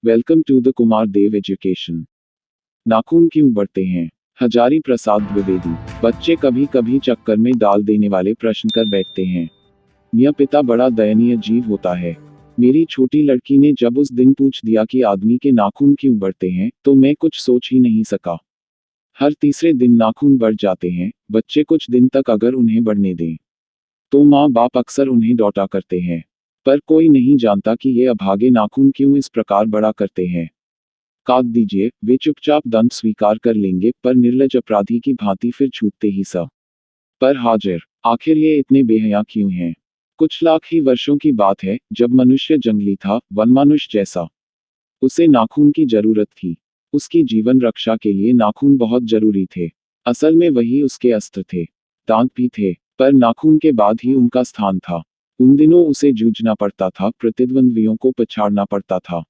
Welcome to the Kumar Dev education. नाखून क्यों बढ़ते हैं? हजारी प्रसाद द्विवेदी। बच्चे कभी कभी चक्कर में डाल देने वाले प्रश्न कर बैठते हैं। यह पिता बड़ा दयनीय जीव होता है। मेरी छोटी लड़की ने जब उस दिन पूछ दिया कि आदमी के नाखून क्यों बढ़ते हैं, तो मैं कुछ सोच ही नहीं सका। हर तीसरे दिन नाखून बढ़ जाते हैं। बच्चे कुछ दिन तक अगर उन्हें बढ़ने दें तो माँ बाप अक्सर उन्हें डांटा करते हैं। पर कोई नहीं जानता कि ये अभागे नाखून क्यों इस प्रकार बड़ा करते हैं। काट दीजिए, वे चुपचाप दंड स्वीकार कर लेंगे, पर निर्लज अपराधी की भांति फिर छूटते ही स पर हाजिर। आखिर ये इतने बेहया क्यों हैं? कुछ लाख ही वर्षों की बात है, जब मनुष्य जंगली था, वनमानुष जैसा। उसे नाखून की जरूरत थी। उसकी जीवन रक्षा के लिए नाखून बहुत जरूरी थे। असल में वही उसके अस्त्र थे। दांत भी थे, पर नाखून के बाद ही उनका स्थान था। उन दिनों उसे जूझना पड़ता था, प्रतिद्वंद्वियों को पछाड़ना पड़ता था।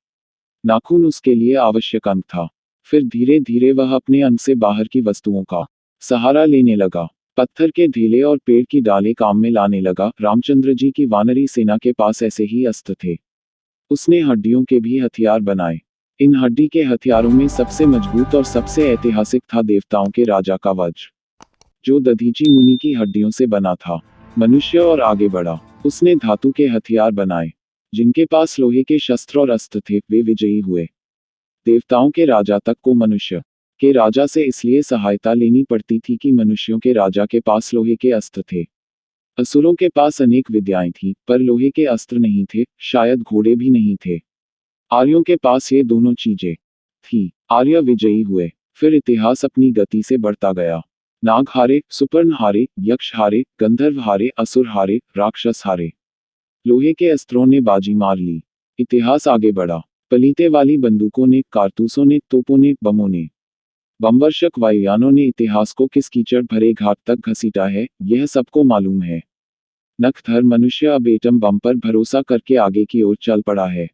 नाखून उसके लिए आवश्यक अंग था। फिर धीरे धीरे वह अपने अंग से बाहर की वस्तुओं का सहारा लेने लगा। पत्थर के ढेले और पेड़ की डालें काम में लाने लगा। रामचंद्र जी की वानरी सेना के पास ऐसे ही अस्त्र थे। उसने हड्डियों के भी हथियार बनाए। इन हड्डी के हथियारों में सबसे मजबूत और सबसे ऐतिहासिक था देवताओं के राजा का वज्र, जो दधीची मुनि की हड्डियों से बना था। मनुष्य और आगे बढ़ा। उसने धातु के हथियार बनाए। जिनके पास लोहे के शस्त्र और अस्त्र थे, वे विजयी हुए। देवताओं के राजा तक को मनुष्य के राजा से इसलिए सहायता लेनी पड़ती थी कि मनुष्यों के राजा के पास लोहे के अस्त्र थे। असुरों के पास अनेक विद्याएं थीं, पर लोहे के अस्त्र नहीं थे, शायद घोड़े भी नहीं थे। आर्यों के पास ये दोनों चीजें थी। आर्य विजयी हुए। फिर इतिहास अपनी गति से बढ़ता गया। नाग हारे, सुपर्ण हारे, यक्ष हारे, गंधर्व हारे, असुर हारे, राक्षस हारे। लोहे के अस्त्रों ने बाजी मार ली। इतिहास आगे बढ़ा। पलीते वाली बंदूकों ने, कारतूसों ने, तोपों ने, बमों ने, बमवर्षक वायुयानों ने इतिहास को किस कीचड़ भरे घाट तक घसीटा है, यह सबको मालूम है। नखधर मनुष्य अब एटम बम पर भरोसा करके आगे की ओर चल पड़ा है।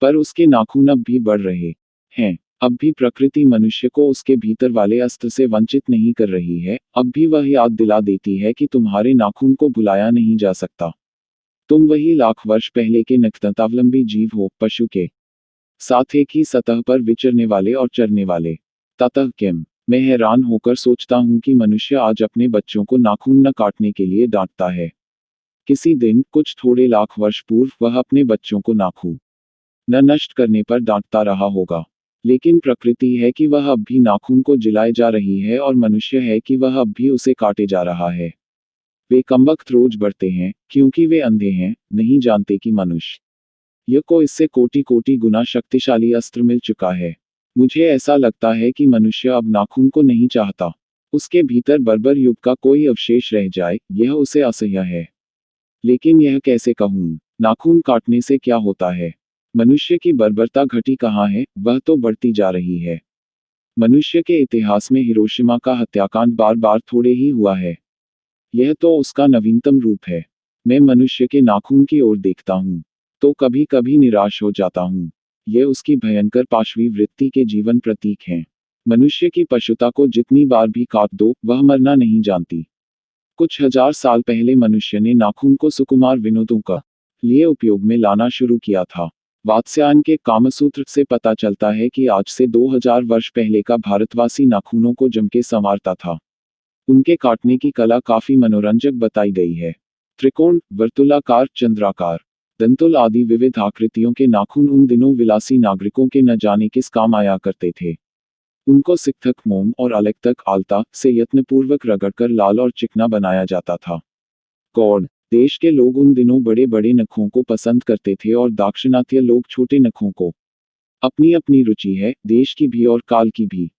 पर उसके नाखून अब भी बढ़ रहे हैं। अब भी प्रकृति मनुष्य को उसके भीतर वाले अस्त्र से वंचित नहीं कर रही है। अब भी वह याद दिला देती है कि तुम्हारे नाखून को भुलाया नहीं जा सकता। तुम वही लाख वर्ष पहले के नखदंतावलंबी जीव हो, पशु के साथ एक ही सतह पर विचरने वाले और चरने वाले। ततः किम, मैं हैरान होकर सोचता हूँ कि मनुष्य आज अपने बच्चों को नाखून न काटने के लिए डांटता है। किसी दिन, कुछ थोड़े लाख वर्ष पूर्व, वह अपने बच्चों को नाखून न नष्ट करने पर डांटता रहा होगा। लेकिन प्रकृति है कि वह अब भी नाखून को जिलाए जा रही है, और मनुष्य है कि वह अब भी उसे काटे जा रहा है। वे कमबख्त रोज बढ़ते हैं, क्योंकि वे अंधे हैं, नहीं जानते कि मनुष्य य को इससे कोटि कोटि गुना शक्तिशाली अस्त्र मिल चुका है। मुझे ऐसा लगता है कि मनुष्य अब नाखून को नहीं चाहता। उसके भीतर बर्बर युग का कोई अवशेष रह जाए, यह उसे असह्य है। लेकिन यह कैसे कहूँ? नाखून काटने से क्या होता है? मनुष्य की बर्बरता घटी कहाँ है, वह तो बढ़ती जा रही है। मनुष्य के इतिहास में हिरोशिमा का हत्याकांड बार बार थोड़े ही हुआ है। यह तो उसका नवीनतम रूप है। मैं मनुष्य के नाखून की ओर देखता हूँ तो कभी कभी निराश हो जाता हूँ। यह उसकी भयंकर पाशवी वृत्ति के जीवन प्रतीक हैं। मनुष्य की पशुता को जितनी बार भी काट दो, वह मरना नहीं जानती। कुछ हजार साल पहले मनुष्य ने नाखून को सुकुमार विनोदों का लिए उपयोग में लाना शुरू किया था। वात्स्यायन के कामसूत्र से पता चलता है कि आज से 2000 वर्ष पहले का भारतवासी नाखूनों को जम के संवारता था। उनके काटने की कला काफी मनोरंजक बताई गई है। त्रिकोण, वर्तुलाकार, चंद्राकार, दंतुल आदि विविध आकृतियों के नाखून उन दिनों विलासी नागरिकों के न जाने किस काम आया करते थे। उनको सिकथक, मोम और अलेक्तक आलता से यत्नपूर्वक रगड़कर लाल और चिकना बनाया जाता था। गौड़ देश के लोग उन दिनों बड़े बड़े नखों को पसंद करते थे, और दाक्षिणात्य लोग छोटे नखों को। अपनी अपनी रुचि है, देश की भी और काल की भी।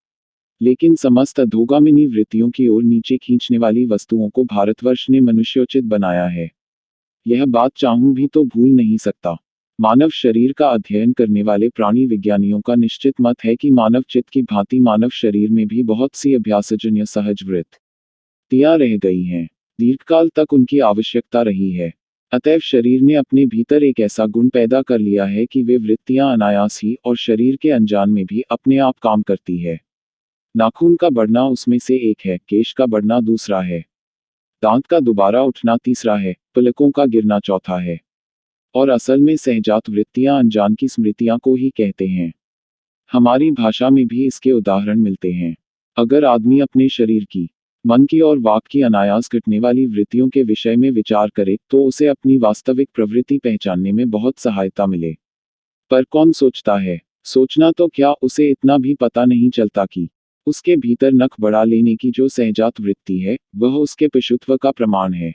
लेकिन समस्त अधोगामिनी वृत्तियों की ओर नीचे खींचने वाली वस्तुओं को भारतवर्ष ने मनुष्योचित बनाया है। यह बात चाहूं भी तो भूल नहीं सकता। मानव शरीर का अध्ययन करने वाले प्राणी विज्ञानियों का निश्चित मत है कि मानव चित्त की भांति मानव शरीर में भी बहुत सी अभ्यासजन्य सहज वृत्तियां रह गई हैं। दीर्घकाल तक उनकी आवश्यकता रही है। अतएव शरीर ने अपने भीतर एक ऐसा गुण पैदा कर लिया है कि वे वृत्तियां अनायास ही और शरीर के अनजान में भी अपने आप काम करती है। नाखून का बढ़ना उसमें से एक है, केश का बढ़ना दूसरा है, दांत का दोबारा उठना तीसरा है, पलकों का गिरना चौथा है। और असल में सहजात वृत्तियां अनजान की स्मृतियां को ही कहते हैं। हमारी भाषा में भी इसके उदाहरण मिलते हैं। अगर आदमी अपने शरीर की, मन की और वाक की अनायास घटने वाली वृत्तियों के विषय में विचार करे तो उसे अपनी वास्तविक प्रवृत्ति पहचानने में बहुत सहायता मिले। पर कौन सोचता है? सोचना तो क्या, उसे इतना भी पता नहीं चलता कि उसके भीतर नख बढ़ा लेने की जो सहजात वृत्ति है, वह उसके पशुत्व का प्रमाण है।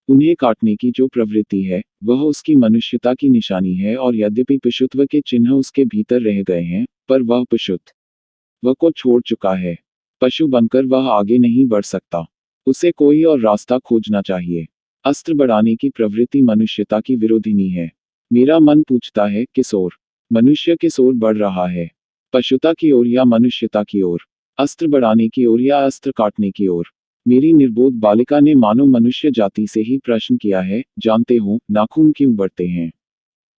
उन्हें काटने की जो प्रवृत्ति है, वह उसकी मनुष्यता की निशानी है, और यद्यपि पशुत्व के चिन्ह उसके भीतर रह गए हैं, पर वह पशुत्व को छोड़ चुका है। पशु बनकर वह आगे नहीं बढ़ सकता। उसे कोई और रास्ता खोजना चाहिए। अस्त्र बढ़ाने की प्रवृत्ति मनुष्यता की विरोधिनी है। मेरा मन पूछता है, किस ओर? मनुष्य किस ओर बढ़ रहा है? पशुता की ओर या मनुष्यता की ओर? अस्त्र बढ़ाने की ओर या अस्त्र काटने की ओर? मेरी निर्बोध बालिका ने मानो मनुष्य जाति से ही प्रश्न किया है, जानते हो, नाखून क्यों बढ़ते हैं?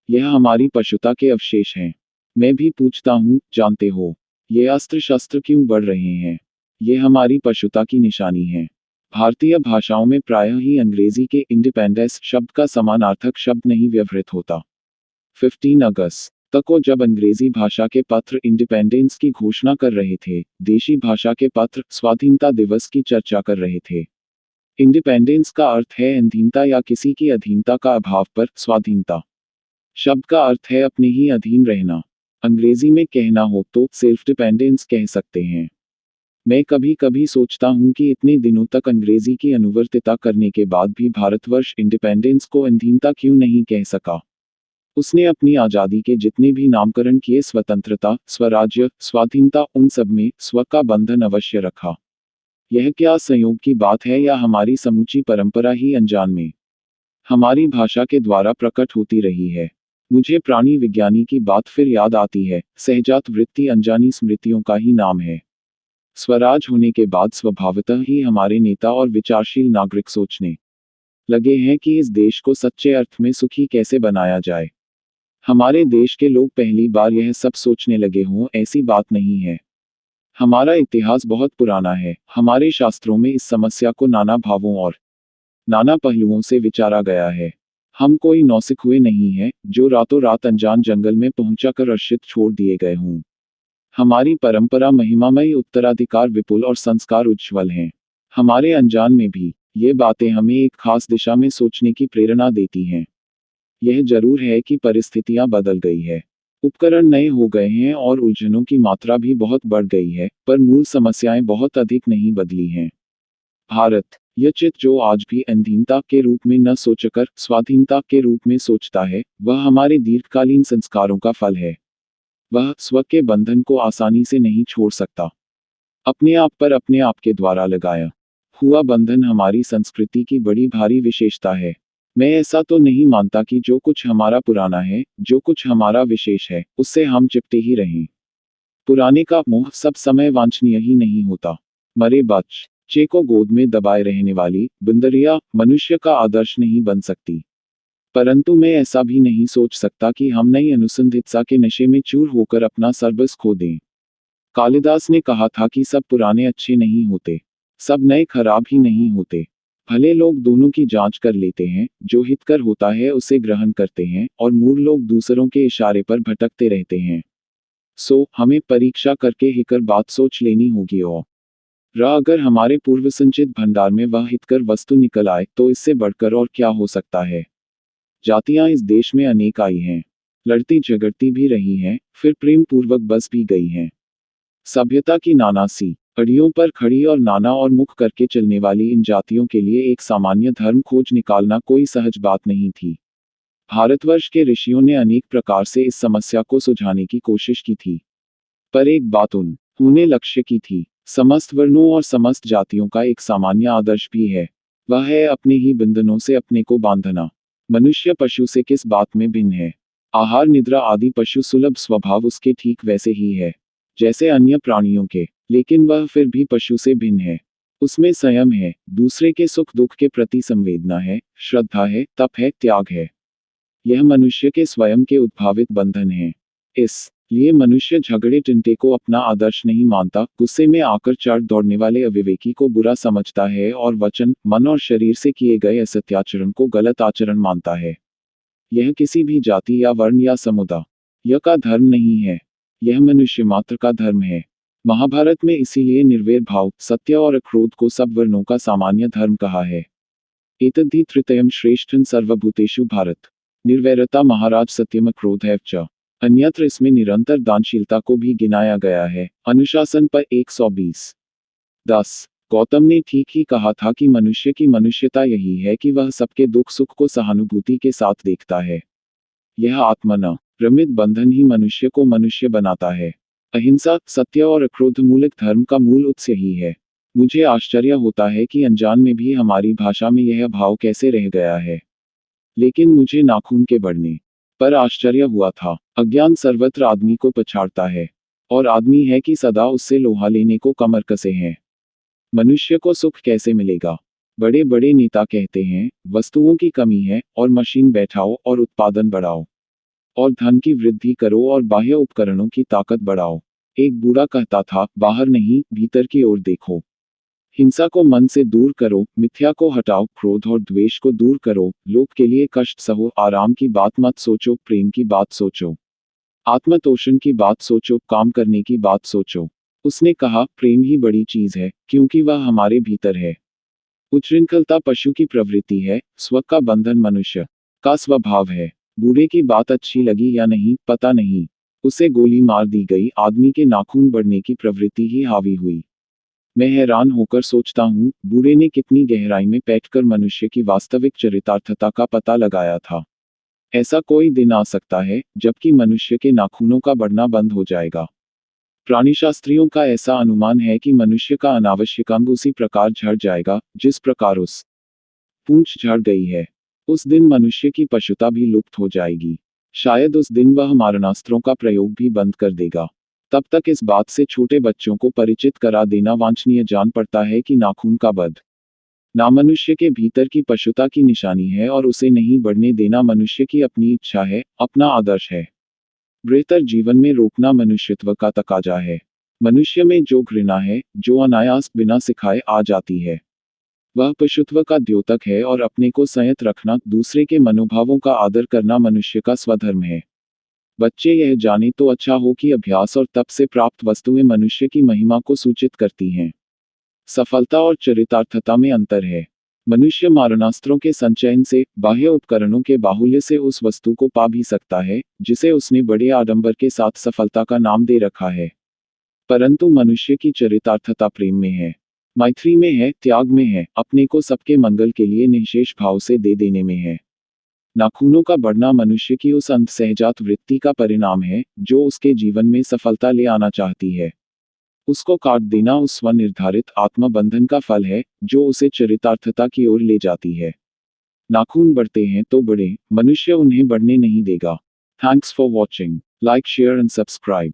यह हमारी पशुता के अवशेष हैं। मैं भी पूछता हूँ, जानते हो, ये अस्त्र शस्त्र क्यों बढ़ रहे हैं? ये हमारी पशुता की निशानी है। भारतीय भाषाओं में प्रायः ही अंग्रेजी के इंडिपेंडेंस शब्द का समानार्थक शब्द नहीं व्यवहृत होता। 15 अगस्त को जब अंग्रेजी भाषा के पत्र इंडिपेंडेंस की घोषणा कर रहे थे, देशी भाषा के पत्र स्वाधीनता दिवस की चर्चा कर रहे थे। इंडिपेंडेंस का अर्थ है अधीनता या किसी की अधीनता का अभाव, पर स्वाधीनता शब्द का अर्थ है अपने ही अधीन रहना। अंग्रेजी में कहना हो तो सेल्फ डिपेंडेंस कह सकते हैं। मैं कभी कभी सोचता हूँ कि इतने दिनों तक अंग्रेजी की अनुवर्तिता करने के बाद भी भारतवर्ष इंडिपेंडेंस को अधीनता क्यों नहीं कह सका। उसने अपनी आज़ादी के जितने भी नामकरण किए, स्वतंत्रता, स्वराज्य, स्वाधीनता, उन सब में स्व का बंधन अवश्य रखा। यह क्या संयोग की बात है, या हमारी समूची परंपरा ही अनजान में हमारी भाषा के द्वारा प्रकट होती रही है। मुझे प्राणी विज्ञानी की बात फिर याद आती है। सहजात वृत्ति अनजानी स्मृतियों का ही नाम है। स्वराज होने के बाद स्वभावतः ही हमारे नेता और विचारशील नागरिक सोचने लगे हैं कि इस देश को सच्चे अर्थ में सुखी कैसे बनाया जाए। हमारे देश के लोग पहली बार यह सब सोचने लगे हों, ऐसी बात नहीं है। हमारा इतिहास बहुत पुराना है। हमारे शास्त्रों में इस समस्या को नाना भावों और नाना पहलुओं से विचारा गया है। हम कोई नौसिख हुए नहीं हैं, जो रातों रात अनजान जंगल में पहुंचाकर अर्शित छोड़ दिए गए हों। हमारी परंपरा महिमामयी, उत्तराधिकार विपुल और संस्कार उज्ज्वल हैं। हमारे अनजान में भी ये बातें हमें एक खास दिशा में सोचने की प्रेरणा देती हैं। यह जरूर है कि परिस्थितियां बदल गई है, उपकरण नए हो गए हैं और उलझनों की मात्रा भी बहुत बढ़ गई है, पर मूल समस्याएं बहुत अधिक नहीं बदली हैं। भारत, यह चित्त जो आज भी अधीनता के रूप में न सोचकर स्वाधीनता के रूप में सोचता है, वह हमारे दीर्घकालीन संस्कारों का फल है। वह स्व के बंधन को आसानी से नहीं छोड़ सकता। अपने आप पर अपने आप के द्वारा लगाया हुआ बंधन हमारी संस्कृति की बड़ी भारी विशेषता है। मैं ऐसा तो नहीं मानता कि जो कुछ हमारा पुराना है, जो कुछ हमारा विशेष है, उससे हम चिपटे ही रहें। पुराने का मोह सब समय वांछनीय ही नहीं होता। मरे बच्चे को गोद में दबाए रहने वाली बुंदरिया मनुष्य का आदर्श नहीं बन सकती। परंतु मैं ऐसा भी नहीं सोच सकता कि हम नई अनुसंधित्सा के नशे में चूर होकर अपना सर्वस्व खो दें। कालिदास ने कहा था कि सब पुराने अच्छे नहीं होते, सब नए खराब ही नहीं होते। भले लोग दोनों की जांच कर लेते हैं, जो हितकर होता है उसे ग्रहण करते हैं, और मूढ़ लोग दूसरों के इशारे पर भटकते रहते हैं। हमें परीक्षा करके हिकर बात सोच लेनी होगी, और अगर हमारे पूर्व संचित भंडार में वह हितकर वस्तु निकल आए तो इससे बढ़कर और क्या हो सकता है। जातियां इस देश में अनेक आई हैं, लड़ती झगड़ती भी रही हैं, फिर प्रेम पूर्वक बस भी गई हैं। सभ्यता की नाना सी अड़ियों पर खड़ी और नाना और मुख करके चलने वाली इन जातियों के लिए एक सामान्य धर्म खोज निकालना कोई सहज बात नहीं थी। भारतवर्ष के ऋषियों ने अनेक प्रकार से इस समस्या को सुलझाने की कोशिश की थी, पर एक बात उन्होंने लक्ष्य की थी। समस्त वर्णों और समस्त जातियों का एक सामान्य आदर्श भी है, वह है अपने ही बंधनों से अपने को बांधना। मनुष्य पशु से किस बात में भिन्न है? आहार निद्रा आदि पशु सुलभ स्वभाव उसके ठीक वैसे ही है जैसे अन्य प्राणियों के, लेकिन वह फिर भी पशु से भिन्न है। उसमें संयम है, दूसरे के सुख दुख के प्रति संवेदना है, श्रद्धा है, तप है, त्याग है। यह मनुष्य के स्वयं के उद्भावित बंधन है। इसलिए मनुष्य झगड़े टिंटे को अपना आदर्श नहीं मानता, गुस्से में आकर चढ़ दौड़ने वाले अविवेकी को बुरा समझता है, और वचन, मन और शरीर से किए गए असत्याचरण को गलत आचरण मानता है। यह किसी भी जाति या वर्ण या समुदाय का धर्म नहीं है, यह मनुष्य मात्र का धर्म है। महाभारत में इसीलिए निर्वैर भाव, सत्य और अक्रोध को सब वर्णों का सामान्य धर्म कहा है। एतद्धि तृतीयम श्रेष्ठं सर्वभूतेषु भारत। निर्वैरता महाराज सत्यम क्रोधैव च। अन्यत्र इसमें निरंतर दानशीलता को भी गिनाया गया है। अनुशासन पर 120। 10 गौतम ने ठीक ही कहा था कि मनुष्य की मनुष्यता यही है कि वह सबके दुख सुख को सहानुभूति के साथ देखता है। यह आत्मन प्रमित बंधन ही मनुष्य को मनुष्य बनाता है। अहिंसा, सत्य और अक्रोध मूलक धर्म का मूल उत्स यही है। मुझे आश्चर्य होता है कि अनजान में भी हमारी भाषा में यह भाव कैसे रह गया है। लेकिन मुझे नाखून के बढ़ने पर आश्चर्य हुआ था। अज्ञान सर्वत्र आदमी को पछाड़ता है, और आदमी है कि सदा उससे लोहा लेने को कमर कसे हैं। मनुष्य को सुख कैसे मिलेगा? बड़े बड़े नेता कहते हैं वस्तुओं की कमी है और मशीन बैठाओ और उत्पादन बढ़ाओ, और धन की वृद्धि करो और बाह्य उपकरणों की ताकत बढ़ाओ। एक बूढ़ा कहता था बाहर नहीं भीतर की ओर देखो। हिंसा को मन से दूर करो, मिथ्या को हटाओ, क्रोध और द्वेष को दूर करो, लोक के लिए कष्ट सहो, आराम की बात मत सोचो, प्रेम की बात सोचो, आत्मतोषण की बात सोचो, काम करने की बात सोचो। उसने कहा प्रेम ही बड़ी चीज है, क्योंकि वह हमारे भीतर है। उच्छृंखलता पशु की प्रवृत्ति है, स्व का बंधन मनुष्य का स्वभाव है। बूढ़े की बात अच्छी लगी या नहीं पता नहीं, उसे गोली मार दी गई, आदमी के नाखून बढ़ने की प्रवृत्ति ही हावी हुई। मैं हैरान होकर सोचता हूँ बूढ़े ने कितनी गहराई में बैठकर मनुष्य की वास्तविक चरितार्थता का पता लगाया था। ऐसा कोई दिन आ सकता है जबकि मनुष्य के नाखूनों का बढ़ना बंद हो जाएगा। प्राणिशास्त्रियों का ऐसा अनुमान है कि मनुष्य का अनावश्यक अंग उसी प्रकार झड़ जाएगा जिस प्रकार उस पूंछ झड़ गई है। उस दिन मनुष्य की पशुता भी लुप्त हो जाएगी। शायद उस दिन वह मारणास्त्रों का प्रयोग भी बंद कर देगा। तब तक इस बात से छोटे बच्चों को परिचित करा देना वांछनीय जान पड़ता है कि नाखून का बद ना मनुष्य के भीतर की पशुता की निशानी है, और उसे नहीं बढ़ने देना मनुष्य की अपनी इच्छा है, अपना आदर्श है। बेहतर जीवन में रोकना मनुष्यत्व का तकाजा है। मनुष्य में जो घृणा है, जो अनायास बिना सिखाए आ जाती है, वह पशुत्व का द्योतक है, और अपने को संयत रखना, दूसरे के मनोभावों का आदर करना मनुष्य का स्वधर्म है। बच्चे यह जाने तो अच्छा हो कि अभ्यास और तप से प्राप्त वस्तुएं मनुष्य की महिमा को सूचित करती हैं। सफलता और चरितार्थता में अंतर है। मनुष्य मारणास्त्रों के संचयन से, बाह्य उपकरणों के बाहुल्य से उस वस्तु को पा भी सकता है जिसे उसने बड़े आडंबर के साथ सफलता का नाम दे रखा है। परंतु मनुष्य की चरितार्थता प्रेम में है, मैत्री में है, त्याग में है, अपने को सबके मंगल के लिए निःशेष भाव से दे देने में है। नाखूनों का बढ़ना मनुष्य की उस अंतसहजात वृत्ति का परिणाम है जो उसके जीवन में सफलता ले आना चाहती है। उसको काट देना उस स्वनिर्धारित आत्मबंधन का फल है जो उसे चरितार्थता की ओर ले जाती है। नाखून बढ़ते हैं तो बढ़े, मनुष्य उन्हें बढ़ने नहीं देगा। Thanks for watching. Like, share and subscribe.